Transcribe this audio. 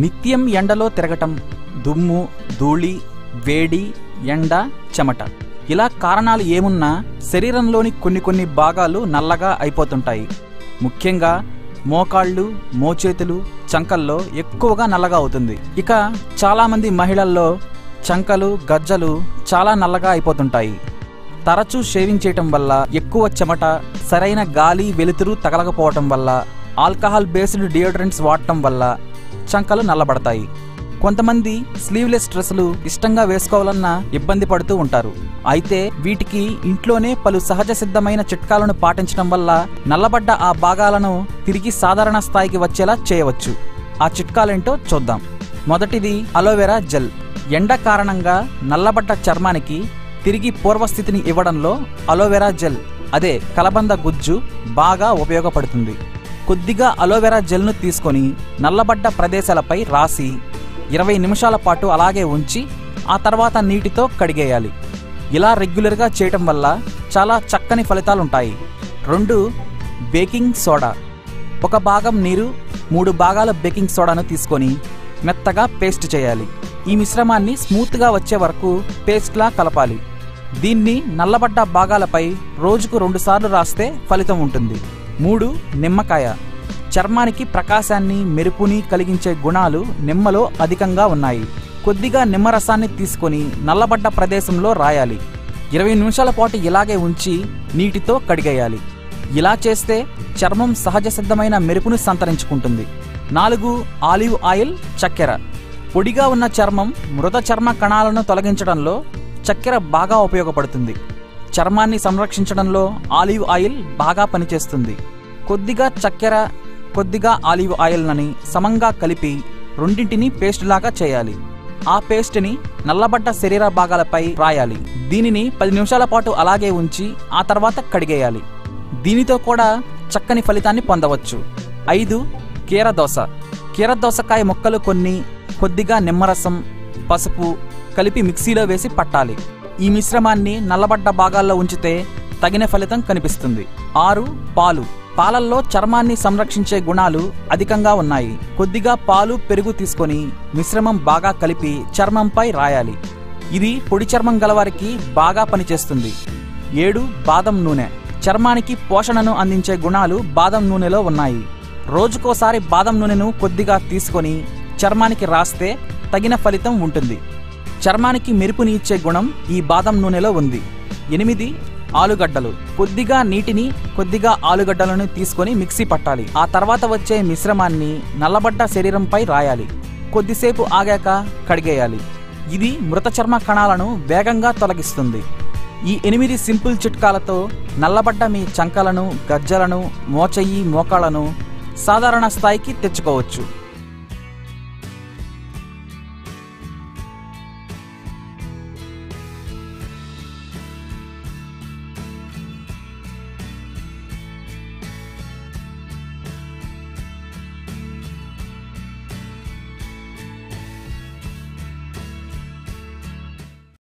నిత్యం ఎండలో తిరగటం, దుమ్ము, ధూళి, వేడి, ఎండ, చెమట ఇలా కారణాలు ఏమున్నా శరీరంలోని కొన్ని భాగాలు నల్లగా అయిపోతుంటాయి. ముఖ్యంగా మోకాళ్ళు, మోచేతులు, చంకల్లో ఎక్కువగా నల్లగా అవుతుంది. ఇక చాలామంది మహిళల్లో చంకలు, గజ్జలు చాలా నల్లగా అయిపోతుంటాయి. తరచూ షేవింగ్ చేయటం వల్ల, ఎక్కువ చెమట, సరైన గాలి వెలుతురు తగలకపోవటం వల్ల, ఆల్కహాల్ బేస్డ్ డియోడ్రెంట్స్ వాడటం వల్ల చంకలు నల్లబడతాయి. కొంతమంది స్లీవ్లెస్ డ్రెస్సులు ఇష్టంగా వేసుకోవాలన్నా ఇబ్బంది పడుతూ ఉంటారు. అయితే వీటికి ఇంట్లోనే పలు సహజ సిద్ధమైన చిట్కాలను పాటించడం వల్ల నల్లబడ్డ ఆ భాగాలను తిరిగి సాధారణ స్థాయికి వచ్చేలా చేయవచ్చు. ఆ చిట్కాలేంటో చూద్దాం. మొదటిది అలోవెరా జెల్. ఎండ కారణంగా నల్లబడ్డ చర్మానికి తిరిగి పూర్వస్థితిని ఇవ్వడంలో అలోవెరా జెల్, అదే కలబంద గుజ్జు బాగా ఉపయోగపడుతుంది. కొద్దిగా అలోవెరా జెల్ను తీసుకొని నల్లబడ్డ ప్రదేశాలపై రాసి 20 నిమిషాల పాటు అలాగే ఉంచి ఆ తర్వాత నీటితో కడిగేయాలి. ఇలా రెగ్యులర్గా చేయటం వల్ల చాలా చక్కని ఫలితాలుంటాయి. 2. Baking soda. 1 భాగం నీరు, 3 భాగాల బేకింగ్ సోడాను తీసుకొని మెత్తగా పేస్ట్ చేయాలి. ఈ మిశ్రమాన్ని స్మూత్గా వచ్చే వరకు పేస్ట్లా కలపాలి. దీన్ని నల్లబడ్డ భాగాలపై రోజుకు 2 సార్లు రాస్తే ఫలితం ఉంటుంది. 3. నిమ్మకాయ. చర్మానికి ప్రకాశాన్ని, మెరుపుని కలిగించే గుణాలు నిమ్మలో అధికంగా ఉన్నాయి. కొద్దిగా నిమ్మరసాన్ని తీసుకొని నల్లబడ్డ ప్రదేశంలో రాయాలి. 20 నిమిషాల పాటు ఇలాగే ఉంచి నీటితో కడిగేయాలి. ఇలా చేస్తే చర్మం సహజ సిద్ధమైన మెరుపును సంతరించుకుంటుంది. 4. ఆలివ్ ఆయిల్, చక్కెర. పొడిగా ఉన్న చర్మం, మృత చర్మ కణాలను తొలగించడంలో చక్కెర బాగా ఉపయోగపడుతుంది. చర్మాన్ని సంరక్షించడంలో ఆలివ్ ఆయిల్ బాగా పనిచేస్తుంది. కొద్దిగా చక్కెర, కొద్దిగా ఆలివ్ ఆయిల్ని సమంగా కలిపి రెండింటిని పేస్ట్ లాగా చేయాలి. ఆ పేస్ట్ని నల్లబడ్డ శరీర భాగాలపై రాయాలి. దీనిని 10 నిమిషాల పాటు అలాగే ఉంచి ఆ తర్వాత కడిగేయాలి. దీనితో కూడా చక్కని ఫలితాన్ని పొందవచ్చు. 5. కీరదోస. కీరదోసకాయ ముక్కలు కొన్ని, కొద్దిగా నిమ్మరసం, పసుపు కలిపి మిక్సీలో వేసి పట్టాలి. ఈ మిశ్రమాన్ని నల్లబడ్డ భాగాల్లో ఉంచితే తగిన ఫలితం కనిపిస్తుంది. 6. పాలు. పాలల్లో చర్మాన్ని సంరక్షించే గుణాలు అధికంగా ఉన్నాయి. కొద్దిగా పాలు, పెరుగు తీసుకొని మిశ్రమం బాగా కలిపి చర్మంపై రాయాలి. ఇది పొడి చర్మం గలవారికి బాగా పనిచేస్తుంది. 7. బాదం నూనె. చర్మానికి పోషణను అందించే గుణాలు బాదం నూనెలో ఉన్నాయి. రోజుకోసారి బాదం నూనెను కొద్దిగా తీసుకొని చర్మానికి రాస్తే తగిన ఫలితం ఉంటుంది. చర్మానికి మెరుపుని ఇచ్చే గుణం ఈ బాదం నూనెలో ఉంది. 8. ఆలుగడ్డలు. కొద్దిగా నీటిని, కొద్దిగా ఆలుగడ్డలను తీసుకొని మిక్సీ పట్టాలి. ఆ తర్వాత వచ్చే మిశ్రమాన్ని నల్లబడ్డ శరీరంపై రాయాలి. కొద్దిసేపు ఆగాక కడిగేయాలి. ఇది మృత చర్మ కణాలను వేగంగా తొలగిస్తుంది. ఈ 8 సింపుల్ చిట్కాలతో నల్లబడ్డ మీ చంకలను, గజ్జలను, మోచెయ్యి, మోకాళ్లను సాధారణ స్థాయికి తెచ్చుకోవచ్చు.